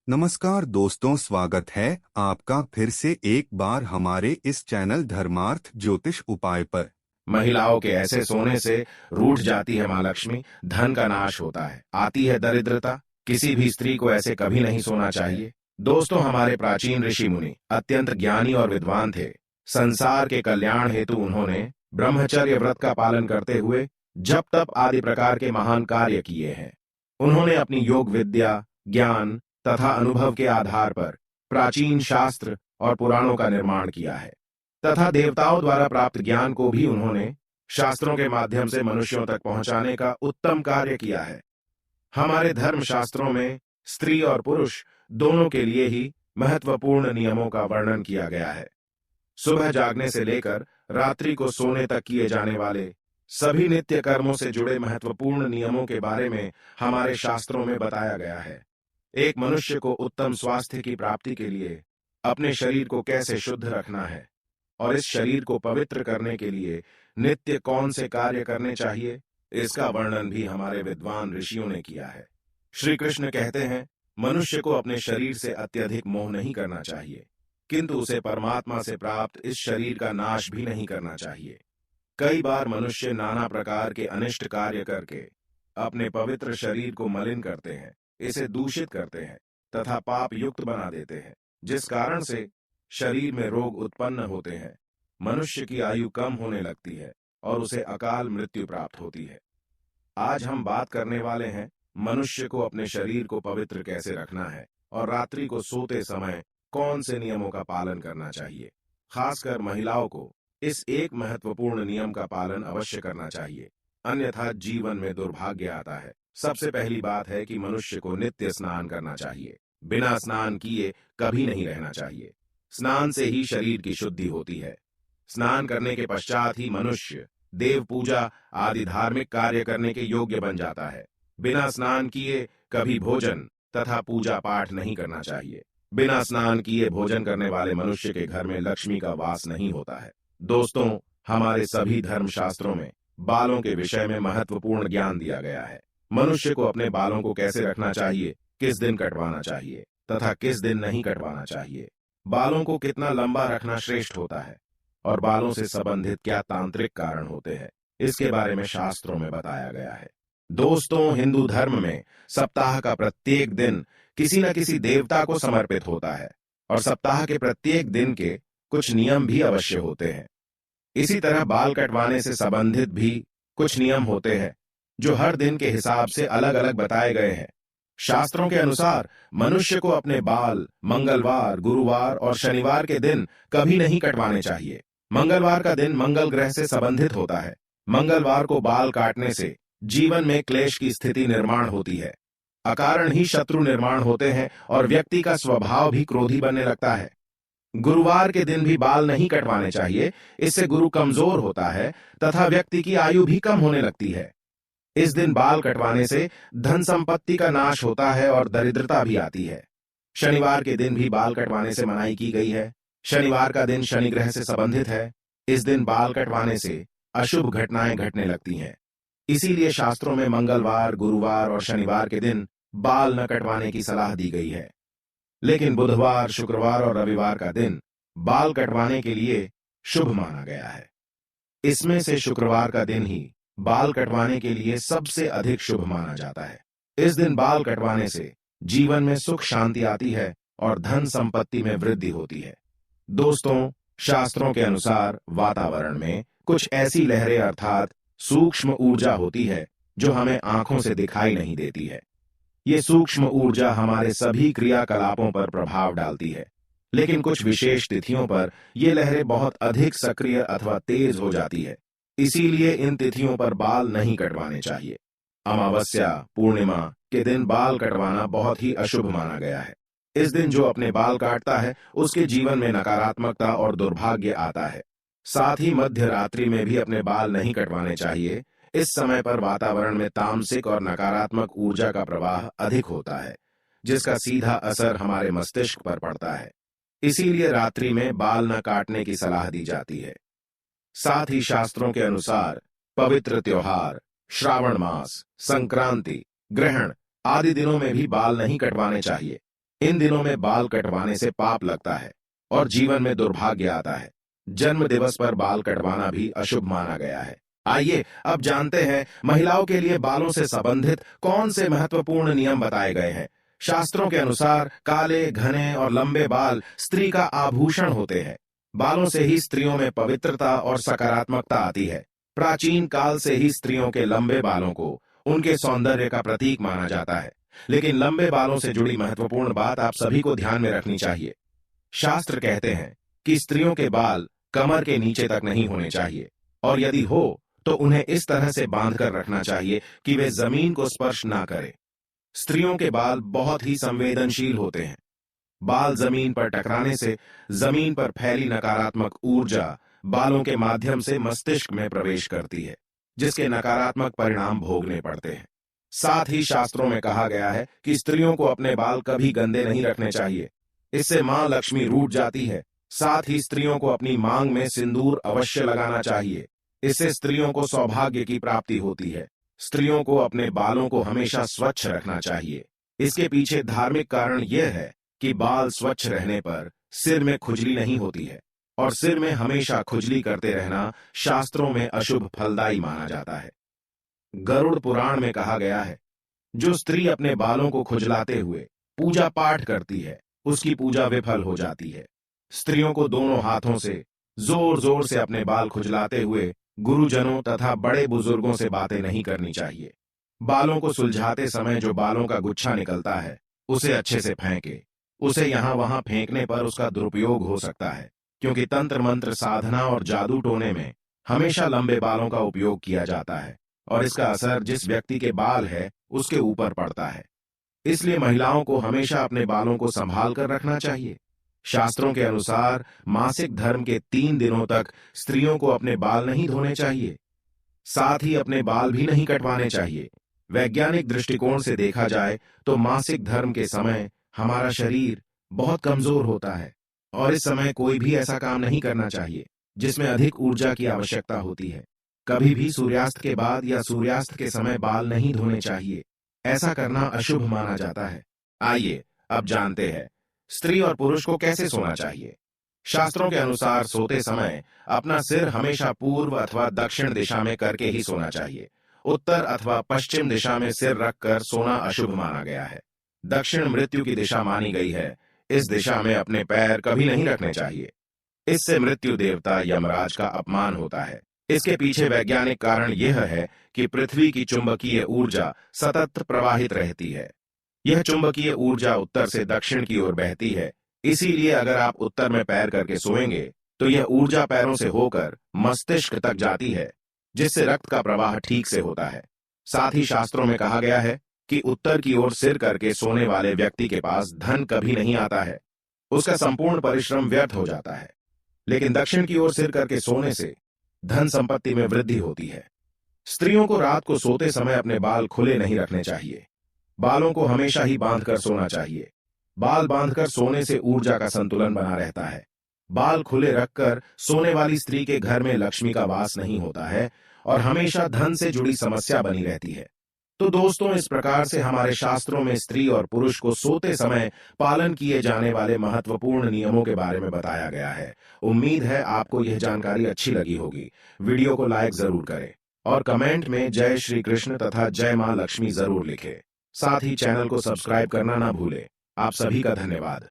नमस्कार दोस्तों, स्वागत है आपका फिर से एक बार हमारे इस चैनल धर्मार्थ ज्योतिष उपाय पर। महिलाओं के ऐसे सोने से रूठ जाती है माँ लक्ष्मी, धन का नाश होता है, आती है दरिद्रता। किसी भी स्त्री को ऐसे कभी नहीं सोना चाहिए। दोस्तों, हमारे प्राचीन ऋषि मुनि अत्यंत ज्ञानी और विद्वान थे। संसार के कल्याण हेतु उन्होंने ब्रह्मचर्य व्रत का पालन करते हुए जप तप आदि प्रकार के महान कार्य किए हैं। उन्होंने अपनी योग विद्या, ज्ञान तथा अनुभव के आधार पर प्राचीन शास्त्र और पुराणों का निर्माण किया है तथा देवताओं द्वारा प्राप्त ज्ञान को भी उन्होंने शास्त्रों के माध्यम से मनुष्यों तक पहुंचाने का उत्तम कार्य किया है। हमारे धर्म शास्त्रों में स्त्री और पुरुष दोनों के लिए ही महत्वपूर्ण नियमों का वर्णन किया गया है। सुबह जागने से लेकर रात्रि को सोने तक किए जाने वाले सभी नित्य कर्मों से जुड़े महत्वपूर्ण नियमों के बारे में हमारे शास्त्रों में बताया गया है। एक मनुष्य को उत्तम स्वास्थ्य की प्राप्ति के लिए अपने शरीर को कैसे शुद्ध रखना है और इस शरीर को पवित्र करने के लिए नित्य कौन से कार्य करने चाहिए, इसका वर्णन भी हमारे विद्वान ऋषियों ने किया है। श्री कृष्ण कहते हैं, मनुष्य को अपने शरीर से अत्यधिक मोह नहीं करना चाहिए, किंतु उसे परमात्मा से प्राप्त इस शरीर का नाश भी नहीं करना चाहिए। कई बार मनुष्य नाना प्रकार के अनिष्ट कार्य करके अपने पवित्र शरीर को मलिन करते हैं, इसे दूषित करते हैं तथा पाप युक्त बना देते हैं, जिस कारण से शरीर में रोग उत्पन्न होते हैं, मनुष्य की आयु कम होने लगती है और उसे अकाल मृत्यु प्राप्त होती है। आज हम बात करने वाले हैं मनुष्य को अपने शरीर को पवित्र कैसे रखना है और रात्रि को सोते समय कौन से नियमों का पालन करना चाहिए। खासकर महिलाओं को इस एक महत्वपूर्ण नियम का पालन अवश्य करना चाहिए, अन्यथा जीवन में दुर्भाग्य आता है। सबसे पहली बात है कि मनुष्य को नित्य स्नान करना चाहिए। बिना स्नान किए कभी नहीं रहना चाहिए। स्नान से ही शरीर की शुद्धि होती है। स्नान करने के पश्चात ही मनुष्य देव पूजा आदि धार्मिक कार्य करने के योग्य बन जाता है। बिना स्नान किए कभी भोजन तथा पूजा पाठ नहीं करना चाहिए। बिना स्नान किए भोजन करने वाले मनुष्य के घर में लक्ष्मी का वास नहीं होता है। दोस्तों, हमारे सभी धर्म शास्त्रों में बालों के विषय में महत्वपूर्ण ज्ञान दिया गया है। मनुष्य को अपने बालों को कैसे रखना चाहिए, किस दिन कटवाना चाहिए तथा किस दिन नहीं कटवाना चाहिए, बालों को कितना लंबा रखना श्रेष्ठ होता है और बालों से संबंधित क्या तांत्रिक कारण होते हैं, इसके बारे में शास्त्रों में बताया गया है। दोस्तों, हिंदू धर्म में सप्ताह का प्रत्येक दिन किसी न किसी देवता को समर्पित होता है और सप्ताह के प्रत्येक दिन के कुछ नियम भी अवश्य होते हैं। इसी तरह बाल कटवाने से संबंधित भी कुछ नियम होते हैं जो हर दिन के हिसाब से अलग अलग बताए गए हैं। शास्त्रों के अनुसार मनुष्य को अपने बाल मंगलवार, गुरुवार और शनिवार के दिन कभी नहीं कटवाने चाहिए। मंगलवार का दिन मंगल ग्रह से संबंधित होता है। मंगलवार को बाल काटने से जीवन में क्लेश की स्थिति निर्माण होती है, अकारण ही शत्रु निर्माण होते हैं और व्यक्ति का स्वभाव भी क्रोधी बनने लगता है। गुरुवार के दिन भी बाल नहीं कटवाने चाहिए, इससे गुरु कमजोर होता है तथा व्यक्ति की आयु भी कम होने लगती है। इस दिन बाल कटवाने से धन संपत्ति का नाश होता है और दरिद्रता भी आती है। शनिवार के दिन भी बाल कटवाने से मनाही की गई है। शनिवार का दिन शनि ग्रह से संबंधित है। इस दिन बाल कटवाने से अशुभ घटनाएं घटने लगती हैं। इसीलिए शास्त्रों में मंगलवार, गुरुवार और शनिवार के दिन बाल न कटवाने की सलाह दी गई है। लेकिन बुधवार, शुक्रवार और रविवार का दिन बाल कटवाने के लिए शुभ माना गया है। इसमें से शुक्रवार का दिन ही बाल कटवाने के लिए सबसे अधिक शुभ माना जाता है। इस दिन बाल कटवाने से जीवन में सुख शांति आती है और धन संपत्ति में वृद्धि होती है। दोस्तों, शास्त्रों के अनुसार वातावरण में कुछ ऐसी लहरें अर्थात सूक्ष्म ऊर्जा होती है जो हमें आंखों से दिखाई नहीं देती है। ये सूक्ष्म ऊर्जा हमारे सभी क्रियाकलापों पर प्रभाव डालती है, लेकिन कुछ विशेष तिथियों पर ये लहरें बहुत अधिक सक्रिय अथवा तेज हो जाती है। इसीलिए इन तिथियों पर बाल नहीं कटवाने चाहिए। अमावस्या, पूर्णिमा के दिन बाल कटवाना बहुत ही अशुभ माना गया है। इस दिन जो अपने बाल काटता है उसके जीवन में नकारात्मकता और दुर्भाग्य आता है। साथ ही मध्य रात्रि में भी अपने बाल नहीं कटवाने चाहिए। इस समय पर वातावरण में तामसिक और नकारात्मक ऊर्जा का प्रवाह अधिक होता है, जिसका सीधा असर हमारे मस्तिष्क पर पड़ता है। इसीलिए रात्रि में बाल न काटने की सलाह दी जाती है। साथ ही शास्त्रों के अनुसार पवित्र त्योहार, श्रावण मास, संक्रांति, ग्रहण आदि दिनों में भी बाल नहीं कटवाने चाहिए। इन दिनों में बाल कटवाने से पाप लगता है और जीवन में दुर्भाग्य आता है। जन्म दिवस पर बाल कटवाना भी अशुभ माना गया है। आइए अब जानते हैं महिलाओं के लिए बालों से संबंधित कौन से महत्वपूर्ण नियम बताए गए हैं। शास्त्रों के अनुसार काले, घने और लंबे बाल स्त्री का आभूषण होते हैं। बालों से ही स्त्रियों में पवित्रता और सकारात्मकता आती है। प्राचीन काल से ही स्त्रियों के लंबे बालों को उनके सौंदर्य का प्रतीक माना जाता है। लेकिन लंबे बालों से जुड़ी महत्वपूर्ण बात आप सभी को ध्यान में रखनी चाहिए। शास्त्र कहते हैं कि स्त्रियों के बाल कमर के नीचे तक नहीं होने चाहिए और यदि हो तो उन्हें इस तरह से बांध कर रखना चाहिए कि वे जमीन को स्पर्श ना करें। स्त्रियों के बाल बहुत ही संवेदनशील होते हैं। बाल जमीन पर टकराने से जमीन पर फैली नकारात्मक ऊर्जा बालों के माध्यम से मस्तिष्क में प्रवेश करती है, जिसके नकारात्मक परिणाम भोगने पड़ते हैं। साथ ही शास्त्रों में कहा गया है कि स्त्रियों को अपने बाल कभी गंदे नहीं रखने चाहिए, इससे मां लक्ष्मी रूठ जाती है। साथ ही स्त्रियों को अपनी मांग में सिंदूर अवश्य लगाना चाहिए, इससे स्त्रियों को सौभाग्य की प्राप्ति होती है। स्त्रियों को अपने बालों को हमेशा स्वच्छ रखना चाहिए। इसके पीछे धार्मिक कारण यह है कि बाल स्वच्छ रहने पर सिर में खुजली नहीं होती है और सिर में हमेशा खुजली करते रहना शास्त्रों में अशुभ फलदायी माना जाता है। गरुड़ पुराण में कहा गया है, जो स्त्री अपने बालों को खुजलाते हुए पूजा पाठ करती है उसकी पूजा विफल हो जाती है। स्त्रियों को दोनों हाथों से जोर जोर से अपने बाल खुजलाते हुए गुरुजनों तथा बड़े बुजुर्गों से बातें नहीं करनी चाहिए। बालों को सुलझाते समय जो बालों का गुच्छा निकलता है उसे अच्छे से फेंके। उसे यहां वहां फेंकने पर उसका दुरुपयोग हो सकता है, क्योंकि तंत्र मंत्र साधना और जादू टोने में हमेशा लंबे बालों का उपयोग किया जाता है और इसका असर जिस व्यक्ति के बाल है उसके ऊपर पड़ता है। इसलिए महिलाओं को हमेशा अपने बालों को संभाल कर रखना चाहिए। शास्त्रों के अनुसार मासिक धर्म के 3 दिनों तक स्त्रियों को अपने बाल नहीं धोने चाहिए, साथ ही अपने बाल भी नहीं कटवाने चाहिए। वैज्ञानिक दृष्टिकोण से देखा जाए तो मासिक धर्म के समय हमारा शरीर बहुत कमजोर होता है और इस समय कोई भी ऐसा काम नहीं करना चाहिए जिसमें अधिक ऊर्जा की आवश्यकता होती है। कभी भी सूर्यास्त के बाद या सूर्यास्त के समय बाल नहीं धोने चाहिए, ऐसा करना अशुभ माना जाता है। आइए अब जानते हैं स्त्री और पुरुष को कैसे सोना चाहिए। शास्त्रों के अनुसार सोते समय अपना सिर हमेशा पूर्व अथवा दक्षिण दिशा में करके ही सोना चाहिए। उत्तर अथवा पश्चिम दिशा में सिर रखकर सोना अशुभ माना गया है। दक्षिण मृत्यु की दिशा मानी गई है। इस दिशा में अपने पैर कभी नहीं रखने चाहिए, इससे मृत्यु देवता यमराज का अपमान होता है। इसके पीछे वैज्ञानिक कारण यह है कि पृथ्वी की चुंबकीय ऊर्जा सतत प्रवाहित रहती है। यह चुंबकीय ऊर्जा उत्तर से दक्षिण की ओर बहती है, इसीलिए अगर आप उत्तर में पैर करके सोएंगे तो यह ऊर्जा पैरों से होकर मस्तिष्क तक जाती है, जिससे रक्त का प्रवाह ठीक से होता है। साथ ही शास्त्रों में कहा गया है कि उत्तर की ओर सिर करके सोने वाले व्यक्ति के पास धन कभी नहीं आता है, उसका संपूर्ण परिश्रम व्यर्थ हो जाता है। लेकिन दक्षिण की ओर सिर करके सोने से धन संपत्ति में वृद्धि होती है। स्त्रियों को रात को सोते समय अपने बाल खुले नहीं रखने चाहिए। बालों को हमेशा ही बांधकर सोना चाहिए। बाल बांधकर सोने से ऊर्जा का संतुलन बना रहता है। बाल खुले रखकर सोने वाली स्त्री के घर में लक्ष्मी का वास नहीं होता है और हमेशा धन से जुड़ी समस्या बनी रहती है। तो दोस्तों, इस प्रकार से हमारे शास्त्रों में स्त्री और पुरुष को सोते समय पालन किए जाने वाले महत्वपूर्ण नियमों के बारे में बताया गया है। उम्मीद है आपको यह जानकारी अच्छी लगी होगी। वीडियो को लाइक जरूर करें और कमेंट में जय श्री कृष्ण तथा जय मां लक्ष्मी जरूर लिखें। साथ ही चैनल को सब्सक्राइब करना ना भूलें। आप सभी का धन्यवाद।